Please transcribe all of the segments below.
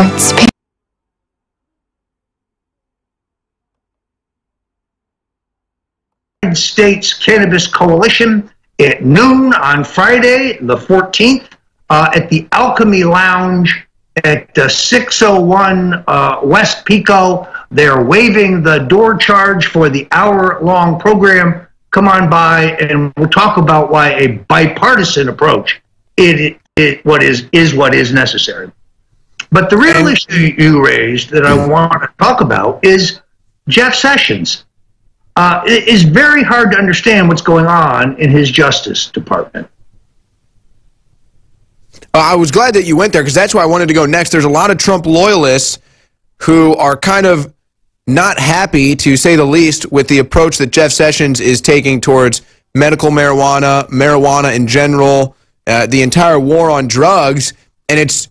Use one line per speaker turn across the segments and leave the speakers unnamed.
Sports.
United States Cannabis Coalition at noon on Friday, the 14th, at the Alchemy Lounge at 601 West Pico. They're waiving the door charge for the hour-long program. Come on by, and we'll talk about why a bipartisan approach is what is necessary. But the real issue you raised that I want to talk about is Jeff Sessions. It is very hard to understand what's going on in his Justice Department.
I was glad that you went there because that's where I wanted to go next. There's a lot of Trump loyalists who are kind of not happy, to say the least, with the approach that Jeff Sessions is taking towards medical marijuana, marijuana in general, the entire war on drugs, and it's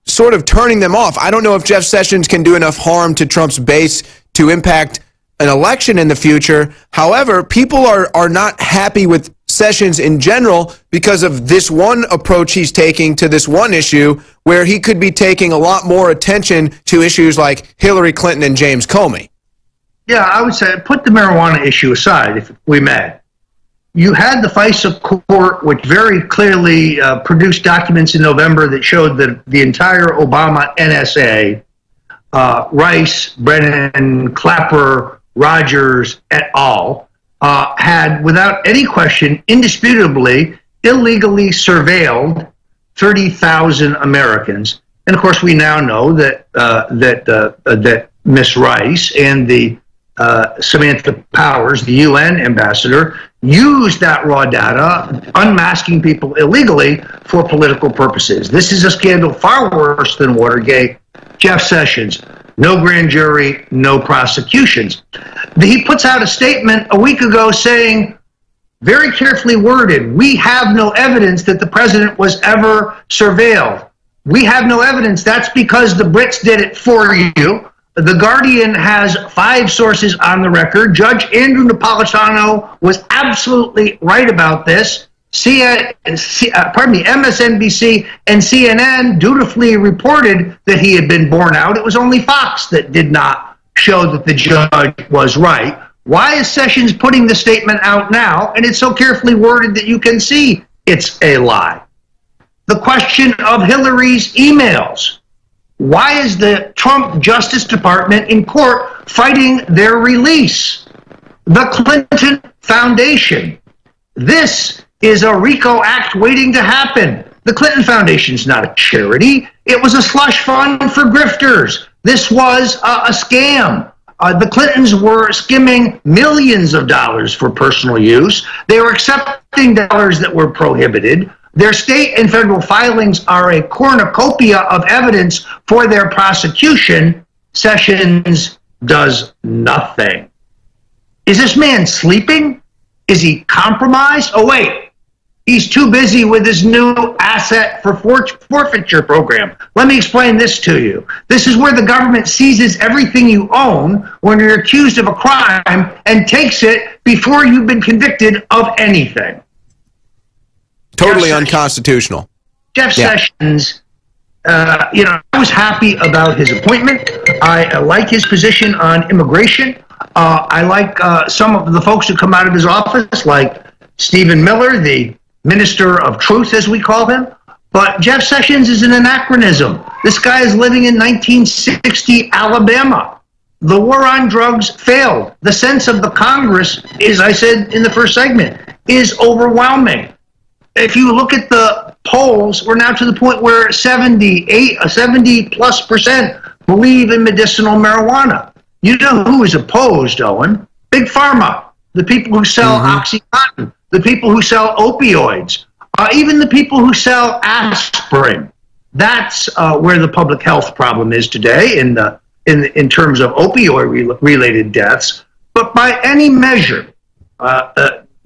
sort of turning them off. I don't know if Jeff Sessions can do enough harm to Trump's base to impact an election in the future. However, people are not happy with Sessions in general because of this one approach he's taking to this one issue where he could be taking a lot more attention to issues like Hillary Clinton and James Comey.
Yeah, I would say put the marijuana issue aside, if we may. You had the FISA court, which very clearly produced documents in November that showed that the entire Obama NSA, Rice, Brennan, Clapper, Rogers, et al., had, without any question, indisputably, illegally surveilled 30,000 Americans. And of course, we now know that that Miss Rice and the Samantha Powers, the UN ambassador, used that raw data, unmasking people illegally for political purposes. This is a scandal far worse than Watergate. Jeff Sessions, no grand jury, no prosecutions. He puts out a statement a week ago saying, very carefully worded, we have no evidence that the president was ever surveilled. We have no evidence. That's because the Brits did it for you. The Guardian has 5 sources on the record. Judge Andrew Napolitano was absolutely right about this. MSNBC and CNN dutifully reported that he had been borne out. It was only Fox that did not show that the judge was right. Why is Sessions putting the statement out now? And it's so carefully worded that you can see it's a lie. The question of Hillary's emails. Why is the Trump Justice Department in court fighting their release? The Clinton Foundation. This is a RICO act waiting to happen. The Clinton Foundation's not a charity. It was a slush fund for grifters. This was a scam. The Clintons were skimming millions of dollars for personal use. They were accepting dollars that were prohibited. Their state and federal filings are a cornucopia of evidence for their prosecution. Sessions does nothing. Is this man sleeping? Is he compromised? Oh, wait. He's too busy with his new asset for forfeiture program. Let me explain this to you. This is where the government seizes everything you own when you're accused of a crime and takes it before you've been convicted of anything.
Totally unconstitutional.
Jeff Sessions, I was happy about his appointment. I like his position on immigration. I like some of the folks who come out of his office, like Stephen Miller, the Minister of Truth, as we call him. But Jeff Sessions is an anachronism. This guy is living in 1960 Alabama. The war on drugs failed. The sense of the Congress, as I said in the first segment, is overwhelming. If you look at the polls, we're now to the point where 70+% believe in medicinal marijuana. You know who is opposed, Owen? Big Pharma, the people who sell OxyContin, the people who sell opioids, even the people who sell aspirin. That's where the public health problem is today in terms of opioid-related deaths. But by any measure,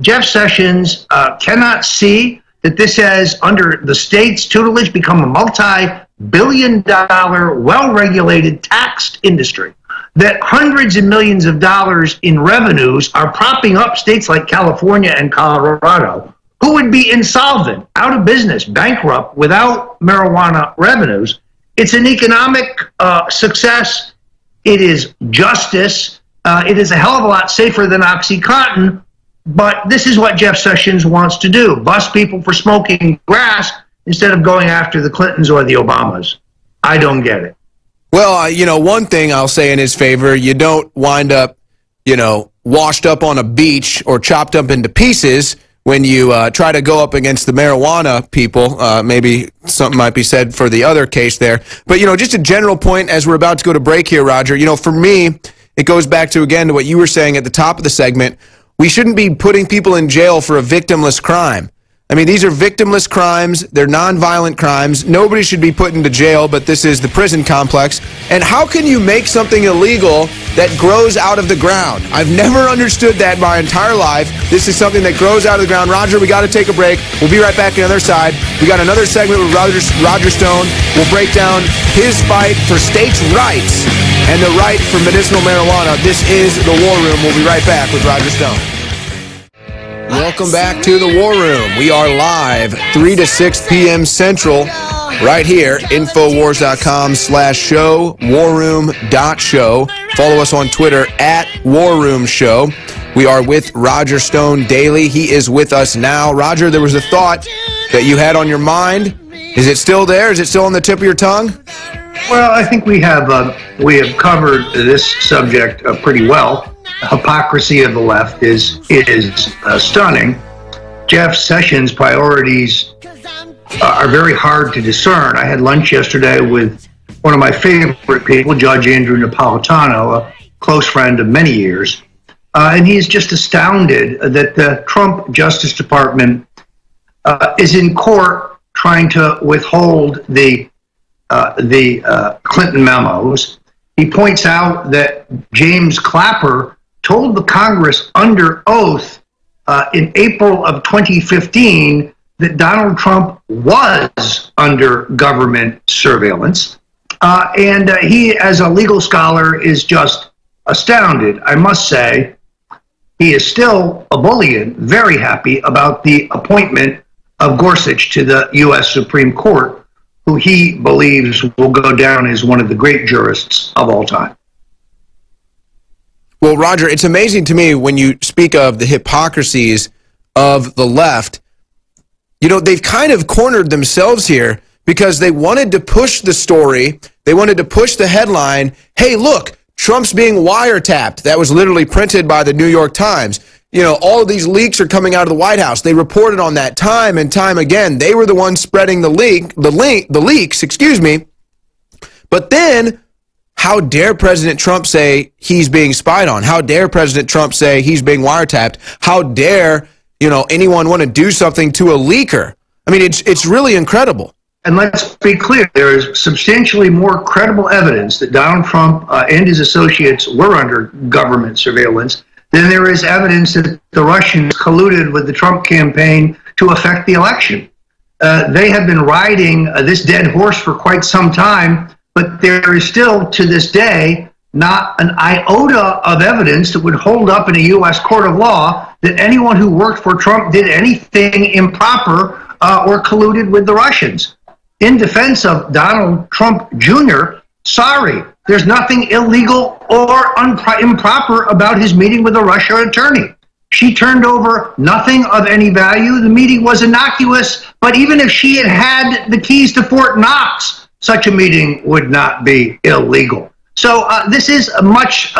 Jeff Sessions cannot see that this has, under the state's tutelage, become a multi-billion-dollar, well-regulated, taxed industry, that hundreds of millions of dollars in revenues are propping up states like California and Colorado, who would be insolvent, out of business, bankrupt, without marijuana revenues. It's an economic success. It is justice. It is a hell of a lot safer than OxyContin. But this is what Jeff Sessions wants to do: bust people for smoking grass instead of going after the Clintons or the Obamas. I don't get it.
Well, one thing I'll say in his favor: you don't wind up, washed up on a beach or chopped up into pieces when you try to go up against the marijuana people. Maybe something might be said for the other case there. But, just a general point as we're about to go to break here, Roger. For me, it goes back to, again, to what you were saying at the top of the segment. We shouldn't be putting people in jail for a victimless crime. I mean, these are victimless crimes. They're nonviolent crimes. Nobody should be put into jail, but this is the prison complex. And how can you make something illegal that grows out of the ground? I've never understood that my entire life. This is something that grows out of the ground. Roger, we got to take a break. We'll be right back on the other side. We got another segment with Roger Stone. We'll break down his fight for states' rights and the right for medicinal marijuana. This is The War Room. We'll be right back with Roger Stone. Welcome back to The War Room. We are live 3 to 6 p.m. Central right here, Infowars.com/show, warroom.show. Follow us on Twitter @WarRoomShow. We are with Roger Stone daily. He is with us now. Roger, there was a thought that you had on your mind. Is it still there? Is it still on the tip of your tongue?
Well, I think we have covered this subject pretty well. Hypocrisy of the left is stunning. Jeff Sessions' priorities are very hard to discern. I had lunch yesterday with one of my favorite people, Judge Andrew Napolitano, a close friend of many years, and he's just astounded that the Trump Justice Department is in court trying to withhold the Clinton memos. He points out that James Clapper told the Congress under oath in April of 2015 that Donald Trump was under government surveillance. And he, as a legal scholar, is just astounded. I must say, he is still a bullion, very happy about the appointment of Gorsuch to the U.S. Supreme Court, who he believes will go down as one of the great jurists of all time.
Well, Roger, it's amazing to me when you speak of the hypocrisies of the left. They've kind of cornered themselves here because they wanted to push the story. They wanted to push the headline, hey, look, Trump's being wiretapped. That was literally printed by the New York Times. All of these leaks are coming out of the White House. They reported on that time and time again. They were the ones spreading the leaks, But then, how dare President Trump say he's being spied on? How dare President Trump say he's being wiretapped? How dare, anyone want to do something to a leaker? I mean, it's really incredible.
And let's be clear, there is substantially more credible evidence that Donald Trump and his associates were under government surveillance than there is evidence that the Russians colluded with the Trump campaign to affect the election. They have been riding this dead horse for quite some time, but there is still, to this day, not an iota of evidence that would hold up in a U.S. court of law that anyone who worked for Trump did anything improper or colluded with the Russians. In defense of Donald Trump Jr., sorry, there's nothing illegal or improper about his meeting with a Russian attorney. She turned over nothing of any value. The meeting was innocuous, but even if she had had the keys to Fort Knox, such a meeting would not be illegal. So this is much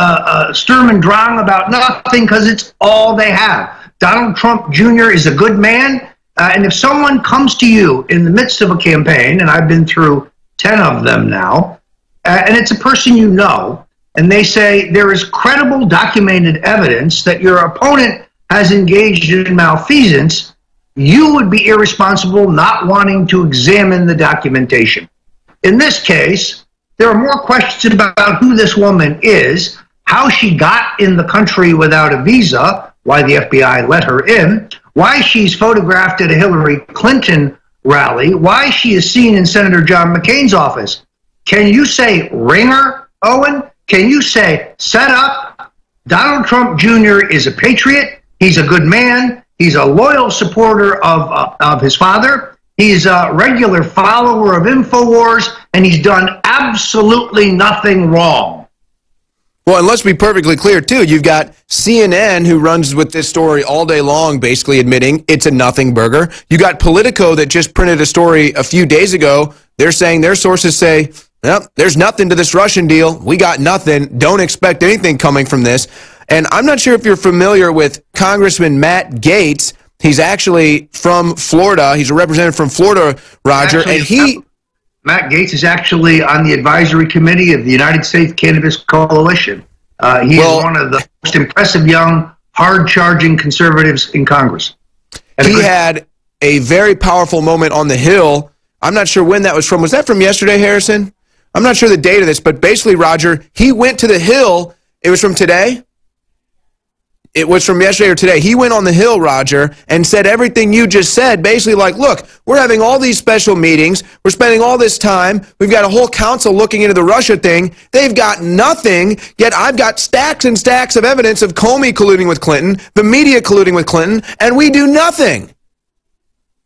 Sturm und Drang about nothing because it's all they have. Donald Trump Jr. is a good man, and if someone comes to you in the midst of a campaign, and I've been through 10 of them now, and it's a person you know, and they say there is credible documented evidence that your opponent has engaged in malfeasance, you would be irresponsible not wanting to examine the documentation. In this case, there are more questions about who this woman is, how she got in the country without a visa, why the FBI let her in, why she's photographed at a Hillary Clinton rally, why she is seen in Senator John McCain's office. Can you say ringer, Owen? Can you say set up? Donald Trump Jr. is a patriot. He's a good man. He's a loyal supporter of his father. He's a regular follower of InfoWars, and he's done absolutely nothing wrong.
Well, and let's be perfectly clear, too. You've got CNN, who runs with this story all day long, basically admitting it's a nothing burger. You got Politico that just printed a story a few days ago. They're saying, their sources say, well, there's nothing to this Russian deal. We got nothing. Don't expect anything coming from this. And I'm not sure if you're familiar with Congressman Matt Gaetz. He's actually from Florida. He's a representative from Florida, Roger.
Matt Gaetz is actually on the advisory committee of the United States Cannabis Coalition. He is one of the most impressive young, hard-charging conservatives in Congress.
He had a very powerful moment on the Hill. I'm not sure when that was from. Was that from yesterday, Harrison? I'm not sure the date of this, but basically, Roger, he went to the Hill. It was from today? It was from yesterday or today. He went on the Hill, Roger, and said everything you just said, basically like, look, we're having all these special meetings. We're spending all this time. We've got a whole council looking into the Russia thing. They've got nothing, yet I've got stacks and stacks of evidence of Comey colluding with Clinton, the media colluding with Clinton, and we do nothing.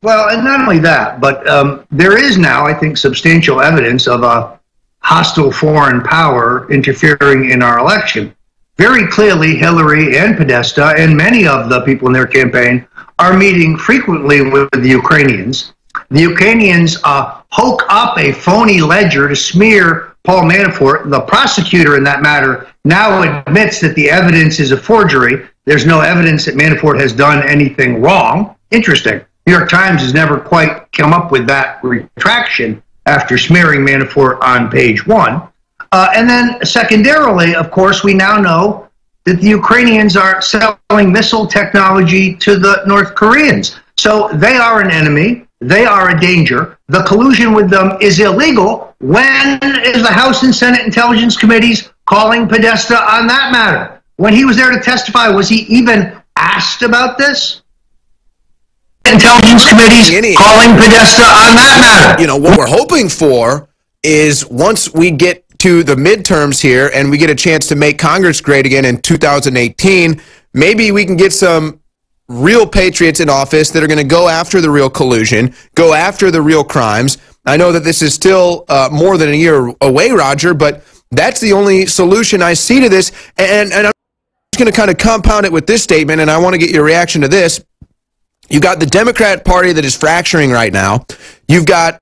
Well, and not only that, but there is now, I think, substantial evidence of a hostile foreign power interfering in our election. Very clearly, Hillary and Podesta and many of the people in their campaign are meeting frequently with the Ukrainians. The Ukrainians hoke up a phony ledger to smear Paul Manafort. The prosecutor in that matter now admits that the evidence is a forgery. There's no evidence that Manafort has done anything wrong. Interesting. New York Times has never quite come up with that retraction after smearing Manafort on page 1. And then secondarily, of course, we now know that the Ukrainians are selling missile technology to the North Koreans. So they are an enemy. They are a danger. The collusion with them is illegal. When is the House and Senate Intelligence Committees calling Podesta on that matter? When he was there to testify, was he even asked about this? Intelligence Committees calling Podesta on that matter.
You know, what we're hoping for is once we get to the midterms here and we get a chance to make Congress great again in 2018, maybe we can get some real patriots in office that are going to go after the real collusion, go after the real crimes. I know that this is still more than a year away, Roger, but that's the only solution I see to this. And I'm just going to kind of compound it with this statement, and I want to get your reaction to this. You've got the Democrat Party that is fracturing right now. You've got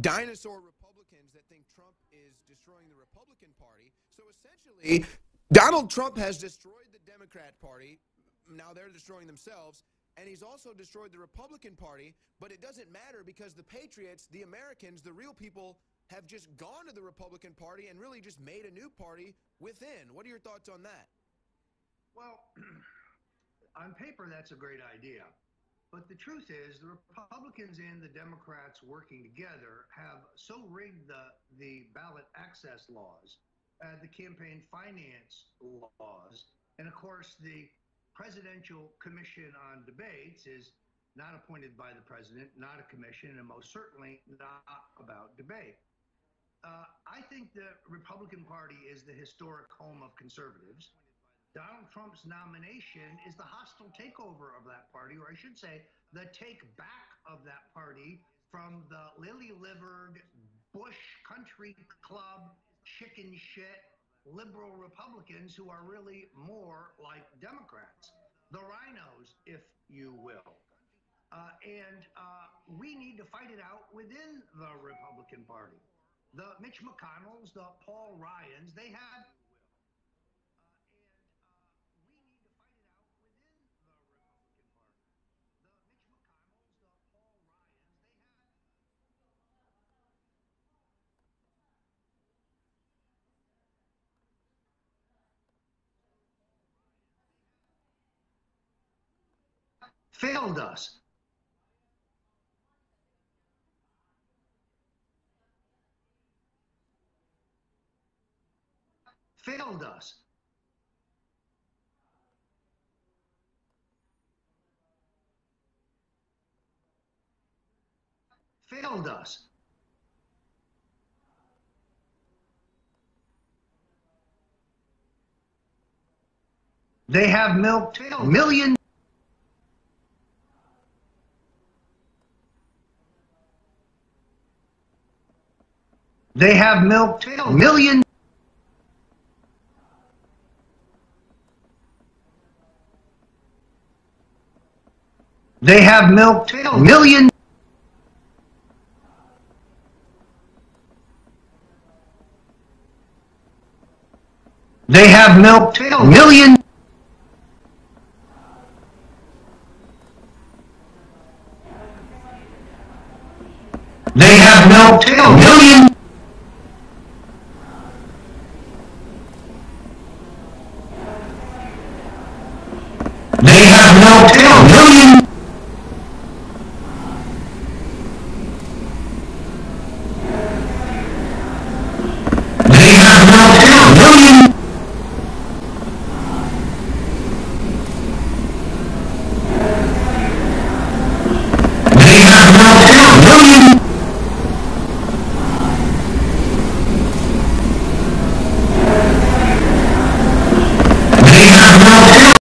dinosaur Republicans that think Trump is destroying the Republican Party. So essentially, Donald Trump has destroyed the Democrat Party. Now they're destroying themselves. And he's also destroyed the Republican Party. But it doesn't matter because the patriots, the Americans, the real people have just gone to the Republican Party and really just made a new party within. What are your thoughts on that?
Well, on paper, that's a great idea. But the truth is, the Republicans and the Democrats working together have so rigged the ballot access laws, the campaign finance laws, and of course, the Presidential Commission on Debates is not appointed by the president, not a commission, and most certainly not about debate. I think the Republican Party is the historic home of conservatives. Donald Trump's nomination is the hostile takeover of that party, or I should say, the take back of that party from the lily-livered Bush Country Club chicken shit liberal Republicans who are really more like Democrats, the rhinos, if you will. And we need to fight it out within the Republican Party. The Mitch McConnells, the Paul Ryans, they have. Failed us. Failed us. Failed us. They have milked millions. They have milked millions. They have milked millions. They have milked millions. They have milked millions. They have milked millions. They have milked millions. They have milked millions. They have milked.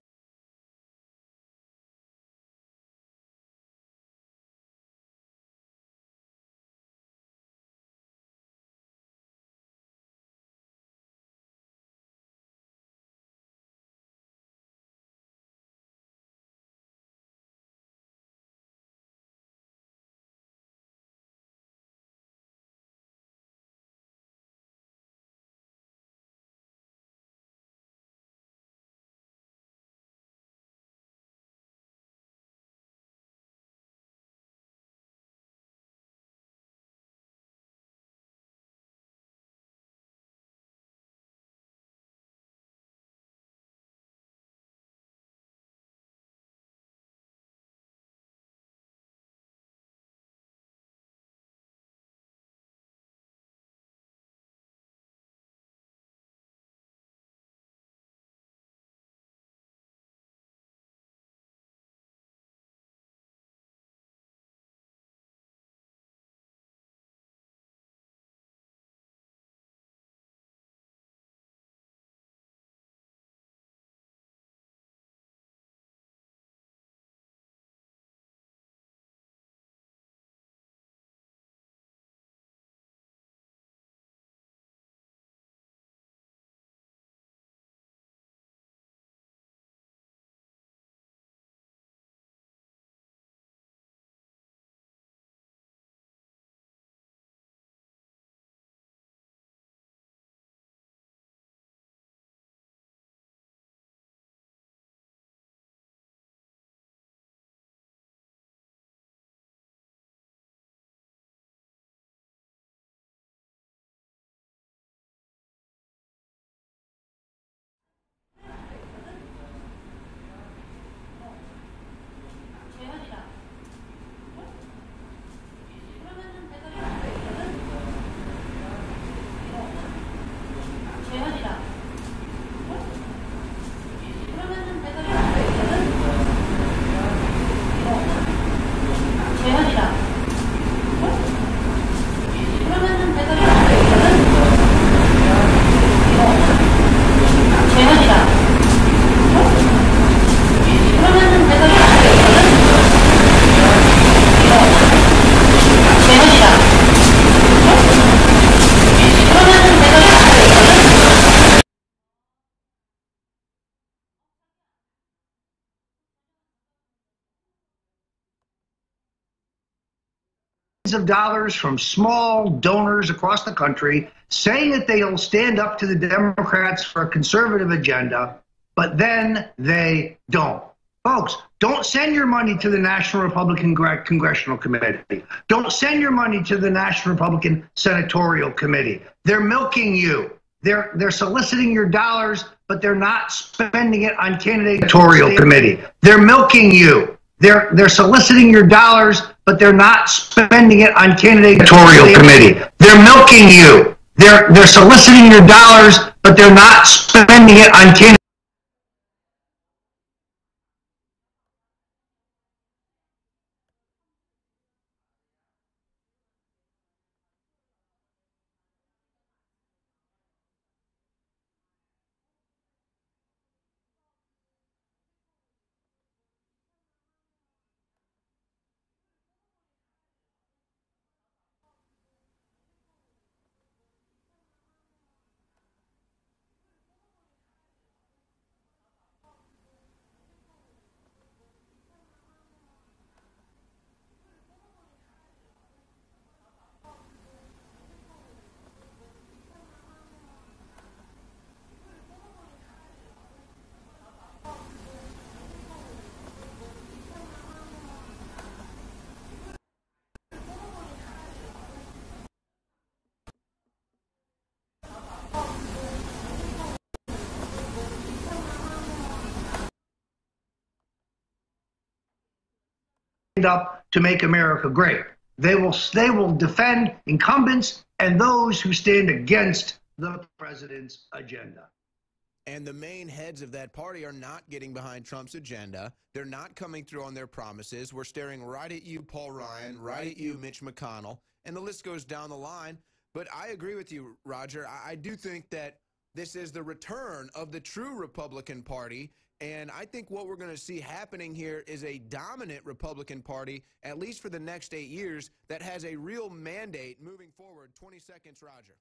Of dollars from small donors across the country saying that they'll stand up to the Democrats for a conservative agenda, but then they don't. Folks, don't send your money to the National Republican Congressional Committee. Don't send your money to the National Republican Senatorial Committee. They're milking you. They're soliciting your dollars, but they're not spending it on candidate senatorial committee. They're milking you. They're soliciting your dollars, but they're not spending it on candidate senatorial committee. They're milking you. They're soliciting your dollars, but they're not spending it on candidate. up to make America great. They will defend incumbents and those who stand against the president's agenda.
And the main heads of that party are not getting behind Trump's agenda. They're not coming through on their promises. We're staring right at you, Paul Ryan, right at you, Mitch McConnell, and the list goes down the line. But I agree with you, Roger. I do think that this is the return of the true Republican Party, and I think what we're going to see happening here is a dominant Republican Party, at least for the next 8 years, that has a real mandate moving forward. 20 seconds, Roger.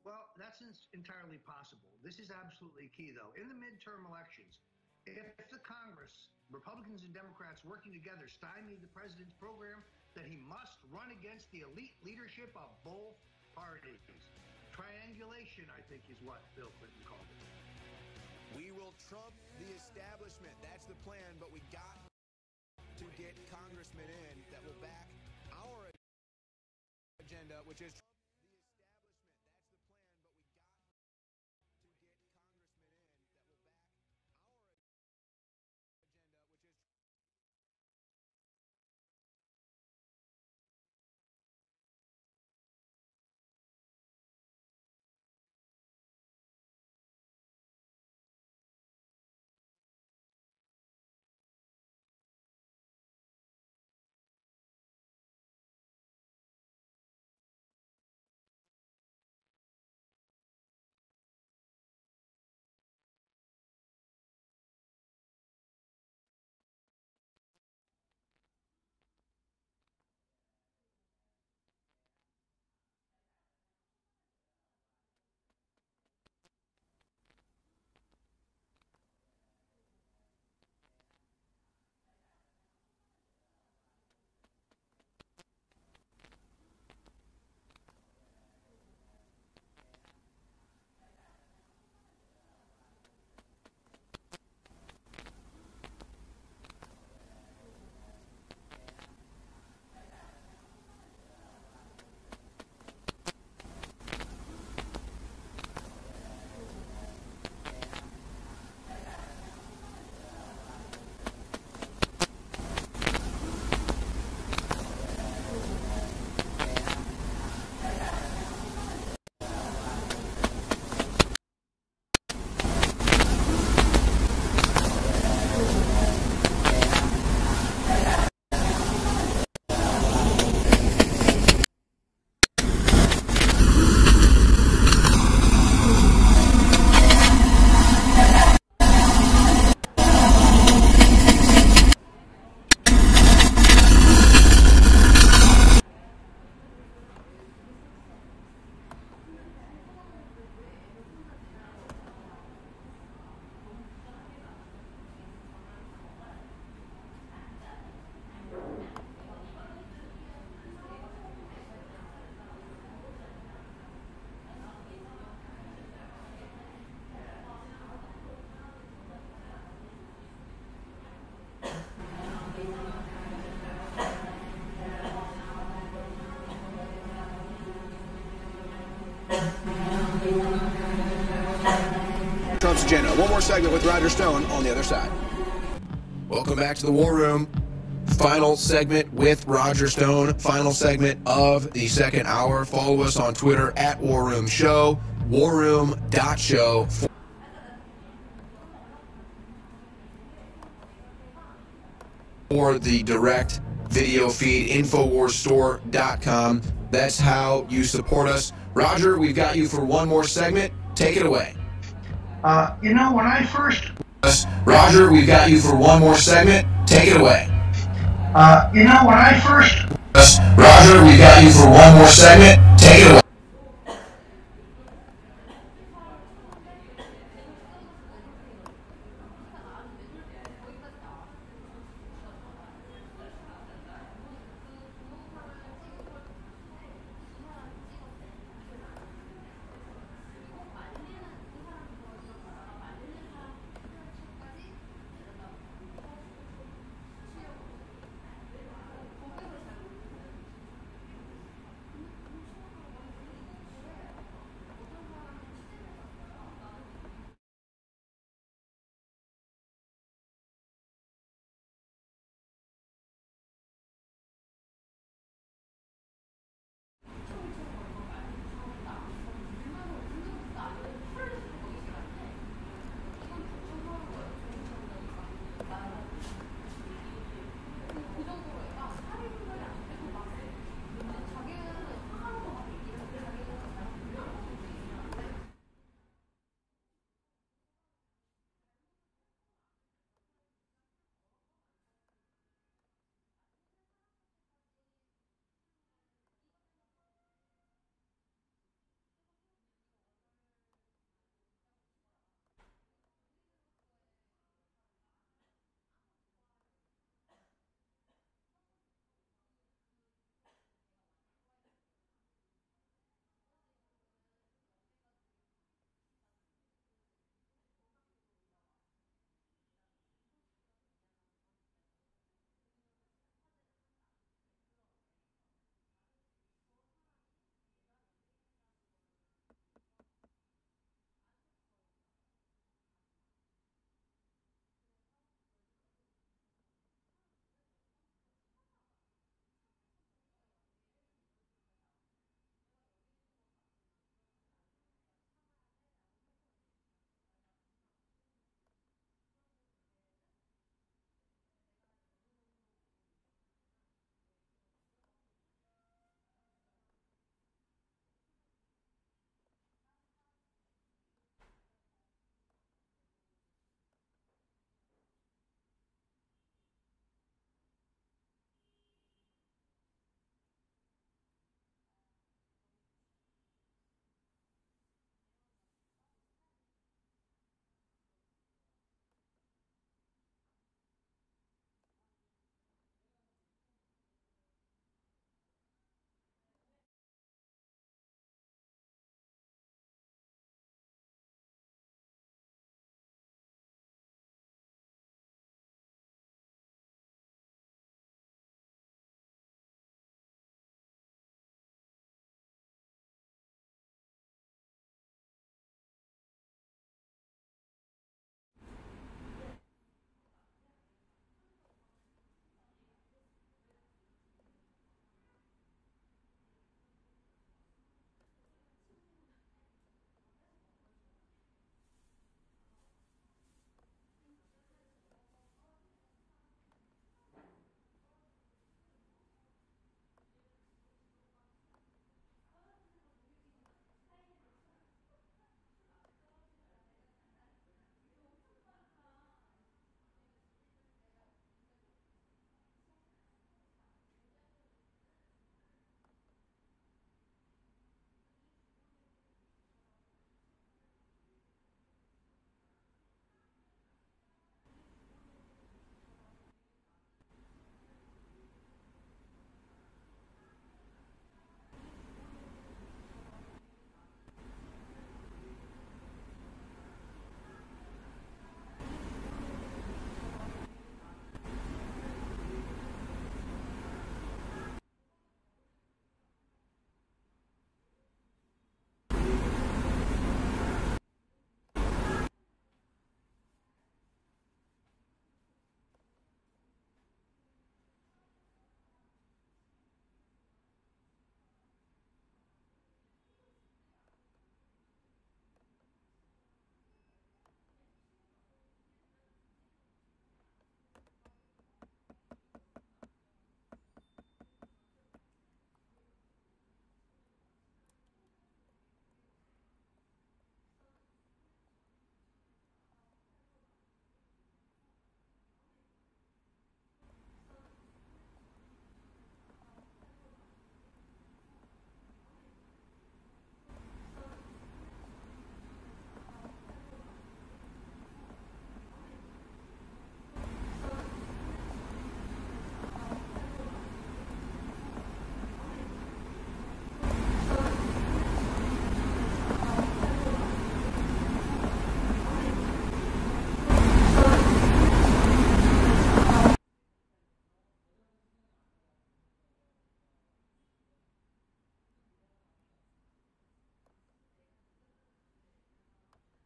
Well, that's entirely possible. This is absolutely key, though. In the midterm elections, if the Congress, Republicans and Democrats working together, stymie the president's program, then he must run against the elite leadership of both parties. Triangulation, I think, is what Bill Clinton called it.
We will trump the establishment. That's the plan, but we got to get congressmen in that will back our agenda, which is Trump's agenda. One more segment with Roger Stone on the other side. Welcome back to the War Room. Final segment with Roger Stone. Final segment of the second hour. Follow us on Twitter at War Room Show. warroom.show. For the direct video feed, InfoWarsStore.com. That's how you support us. Roger, we've got you for one more segment. Take it away.
When I first...
Roger, we've got you for one more segment. Take it away.
When I first...
Roger, we've got you for one more segment. Take it away.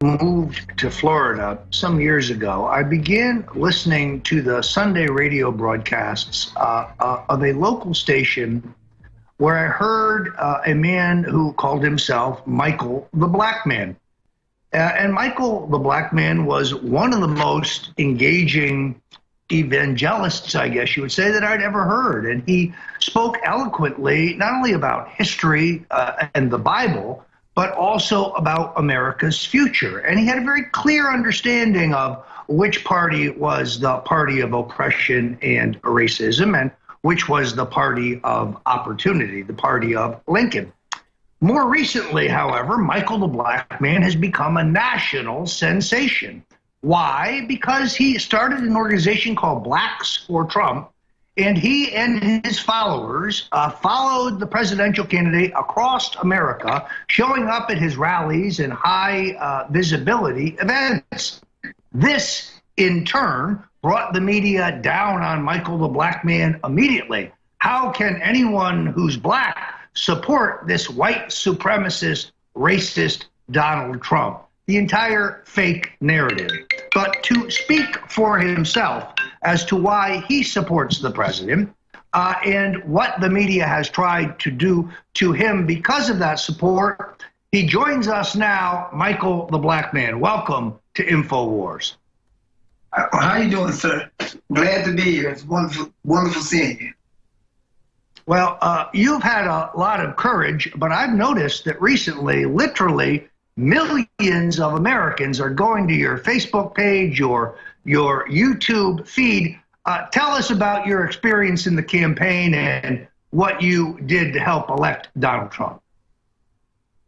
moved to Florida some years ago, I began listening to the Sunday radio broadcasts of a local station where I heard a man who called himself Michael the Black Man. And Michael the Black Man was one of the most engaging evangelists, I guess you would say, that I'd ever heard. And he spoke eloquently, not only about history and the Bible, but also about America's future. And he had a very clear understanding of which party was the party of oppression and racism, and which was the party of opportunity, the party of Lincoln. More recently, however, Michael the Black Man has become a national sensation. Why? Because he started an organization called Blacks for Trump, and he and his followers followed the presidential candidate across America, showing up at his rallies and high visibility events. This, in turn, brought the media down on Michael the Black Man immediately. How can anyone who's black support this white supremacist, racist Donald Trump? The entire fake narrative. But to speak for himself as to why he supports the president and what the media has tried to do to him because of that support, he joins us now, Michael the Black Man. Welcome to InfoWars.
How you doing, sir? Glad to be here. It's wonderful seeing you.
Well, you've had a lot of courage, but I've noticed that recently, literally, millions of Americans are going to your Facebook page or your YouTube feed. Tell us about your experience in the campaign and what you did to help elect Donald Trump.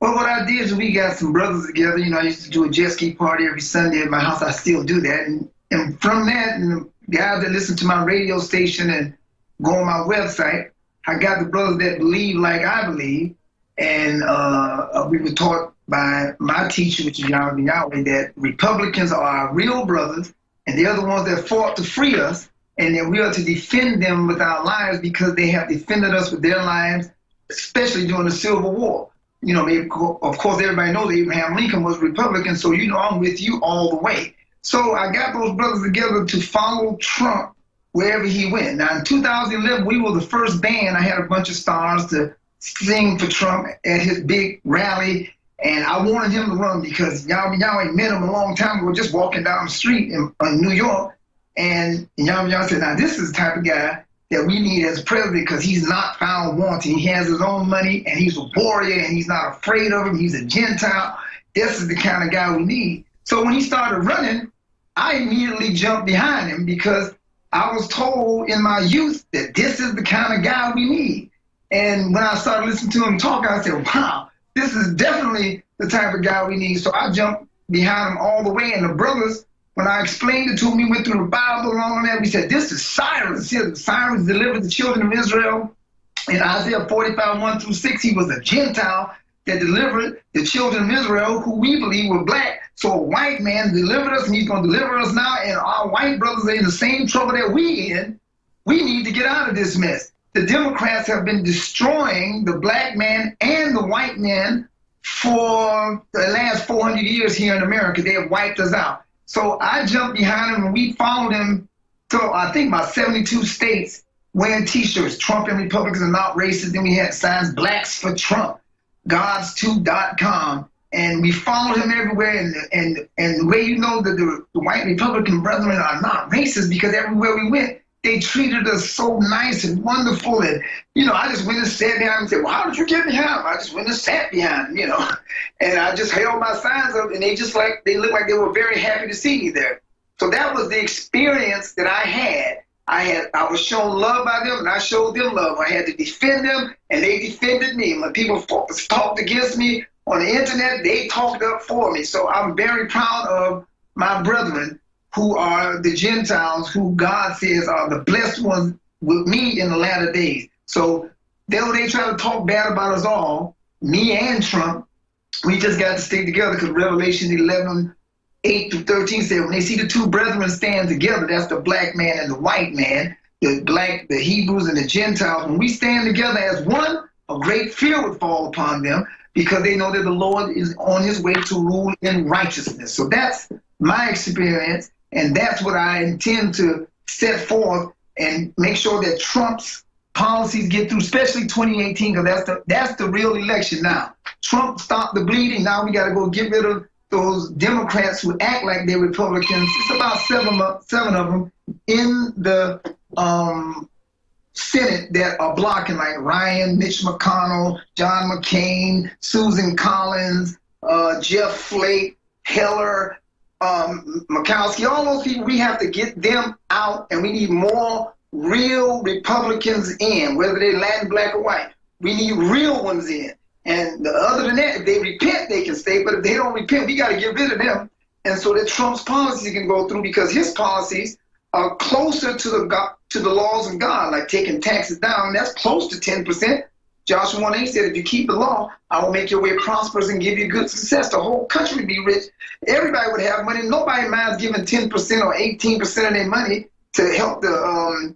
Well, what I did is we got some brothers together. You know, I used to do a jet ski party every Sunday at my house. I still do that. And from that, and the guys that listen to my radio station and go on my website, I got the brothers that believe like I believe. And we were taught by my teacher, which is Yahweh, that Republicans are our real brothers, and they're the ones that fought to free us, and that we are to defend them with our lives because they have defended us with their lives, especially during the Civil War. You know, of course, everybody knows Abraham Lincoln was Republican, so you know I'm with you all the way. So I got those brothers together to follow Trump wherever he went. Now, in 2011, we were the first band. I had a bunch of stars to sing for Trump at his big rally. And I wanted him to run because Yahweh met him a long time ago, just walking down the street in New York. And Yahweh said, now this is the type of guy that we need as president because he's not found wanting. He has his own money and he's a warrior and he's not afraid of him. He's a Gentile. This is the kind of guy we need. So when he started running, I immediately jumped behind him because I was told in my youth that this is the kind of guy we need. And when I started listening to him talk, I said, wow, this is definitely the type of guy we need. So I jumped behind him all the way. And the brothers, when I explained it to them, we went through the Bible and all of that. We said, this is Cyrus. Cyrus delivered the children of Israel. In Isaiah 45, 1-6, he was a Gentile that delivered the children of Israel, who we believe were black. So a white man delivered us, and he's going to deliver us now. And our white brothers are in the same trouble that we in. We need to get out of this mess. The Democrats have been destroying the black man and the white man for the last 400 years here in America. They have wiped us out. So I jumped behind him and we followed him to, I think, about 72 states wearing T-shirts. Trump and Republicans are not racist. Then we had signs, Blacks for Trump, gods2.com. And we followed him everywhere. And the way you know that the white Republican brethren are not racist, because everywhere we went, they treated us so nice and wonderful. And, you know, I just went and sat behind him and said, well, how did you get behind him? I just went and sat behind him, you know. And I just held my signs up, and they looked like they were very happy to see me there. So that was the experience that I had. I was shown love by them, and I showed them love. I had to defend them, and they defended me. When people talked against me on the internet, they talked up for me. So I'm very proud of my brethren, who are the Gentiles, who God says are the blessed ones with me in the latter days. So though they try to talk bad about us all, me and Trump, we just got to stick together, because Revelation 11, 8-13 said, when they see the two brethren stand together, that's the black man and the white man, the Hebrews and the Gentiles, when we stand together as one, a great fear would fall upon them, because they know that the Lord is on his way to rule in righteousness. So that's my experience, and that's what I intend to set forth and make sure that Trump's policies get through, especially 2018, because that's the real election now. Trump stopped the bleeding. Now we got to go get rid of those Democrats who act like they're Republicans. It's about seven of them in the Senate that are blocking, like Ryan, Mitch McConnell, John McCain, Susan Collins, Jeff Flake, Heller, Murkowski, all those people. We have to get them out, and we need more real Republicans in, whether they're Latin, black, or white. We need real ones in. And other than that, if they repent, they can stay. But if they don't repent, we got to get rid of them. And so that Trump's policies can go through, because his policies are closer to the laws of God, like taking taxes down. That's close to 10%. Joshua 1:8 said, if you keep the law, I will make your way prosperous and give you good success. The whole country would be rich. Everybody would have money. Nobody minds giving 10% or 18% of their money to help the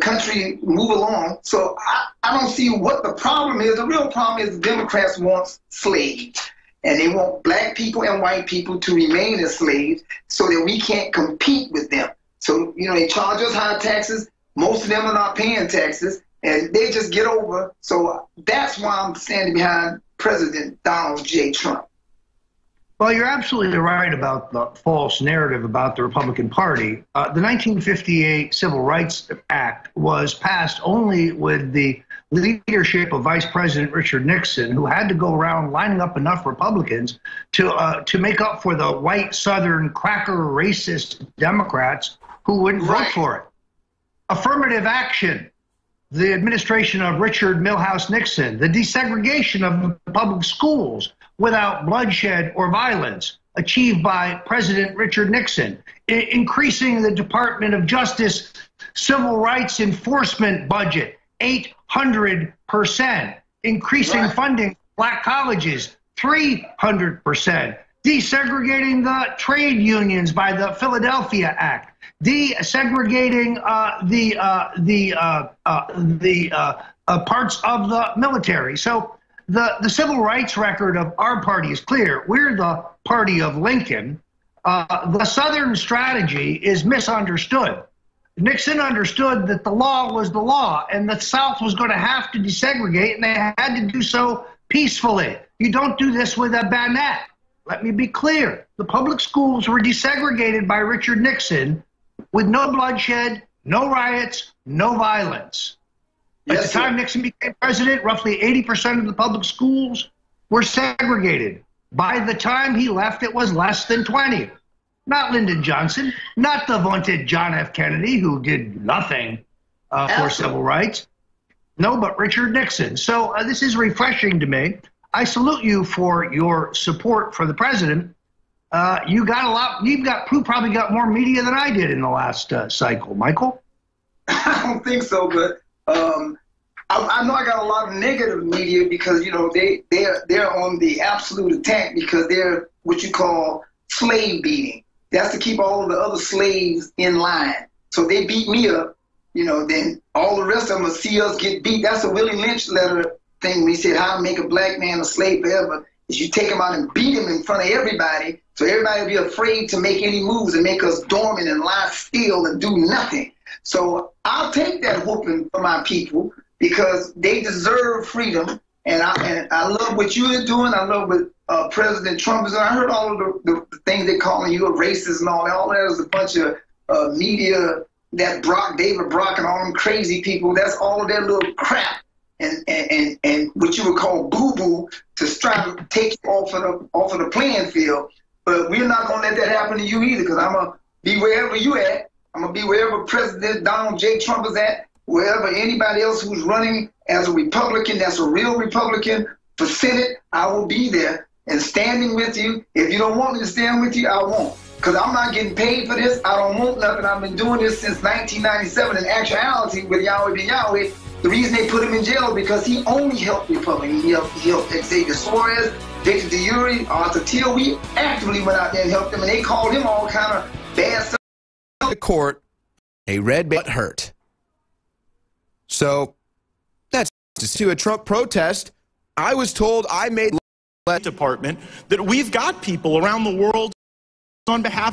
country move along. So I don't see what the problem is. The real problem is the Democrats want slaves. And they want black people and white people to remain as slaves so that we can't compete with them. So, they charge us high taxes. Most of them are not paying taxes, and they just get over. So that's why I'm standing behind President Donald J. Trump.
Well, you're absolutely right about the false narrative about the Republican Party. The 1958 Civil Rights Act was passed only with the leadership of Vice President Richard Nixon, who had to go around lining up enough Republicans to make up for the white Southern cracker racist Democrats who wouldn't vote for it. Affirmative action, the administration of Richard Milhouse Nixon, the desegregation of the public schools without bloodshed or violence, achieved by President Richard Nixon, increasing the Department of Justice civil rights enforcement budget 800%, increasing funding for black colleges 300%, desegregating the trade unions by the Philadelphia Act, desegregating the parts of the military. So the civil rights record of our party is clear. We're the party of Lincoln. The Southern strategy is misunderstood. Nixon understood that the law was the law, and the South was going to have to desegregate, and they had to do so peacefully. You don't do this with a bayonet. Let me be clear. The public schools were desegregated by Richard Nixon with no bloodshed, no riots, no violence. At the time Nixon became president, roughly 80% of the public schools were segregated. By the time he left, it was less than 20. Not Lyndon Johnson, not the vaunted John F. Kennedy, who did nothing for civil rights. No, but Richard Nixon. So this is refreshing to me. I salute you for your support for the president. You got a lot. You probably got more media than I did in the last cycle, Michael.
I don't think so, but I know I got a lot of negative media because they're on the absolute attack because they're what you call slave beating. That's to keep all of the other slaves in line. So they beat me up, then all the rest of them will see us get beat. That's a Willie Lynch letter thing when he said how to make a black man a slave forever is you take him out and beat him in front of everybody so everybody will be afraid to make any moves and make us dormant and lie still and do nothing. So I'll take that whooping for my people because they deserve freedom. And I love what you're doing. I love what President Trump is doing. I heard all of the things they're calling you a racist and all that. All that is a bunch of media, that David Brock and all them crazy people. That's all of their little crap and what you would call boo-boo to try to take you off of the playing field. But we're not going to let that happen to you either because I'm going to be wherever you at. I'm going to be wherever President Donald J. Trump is at, wherever anybody else who's running as a Republican, that's a real Republican, for Senate, I will be there and standing with you. If you don't want me to stand with you, I won't. Because I'm not getting paid for this. I don't want nothing. I've been doing this since 1997. In actuality, with Yahweh Ben Yahweh, the reason they put him in jail is because he only helped Republicans. He helped Xavier Suarez, Victor DeUry, Arthur Till. We actively went out there and helped them, and they called him all kind of bad stuff.
The court, a red butt hurt. So that's to a Trump protest. I was told I made
department that we've got people around the world on behalf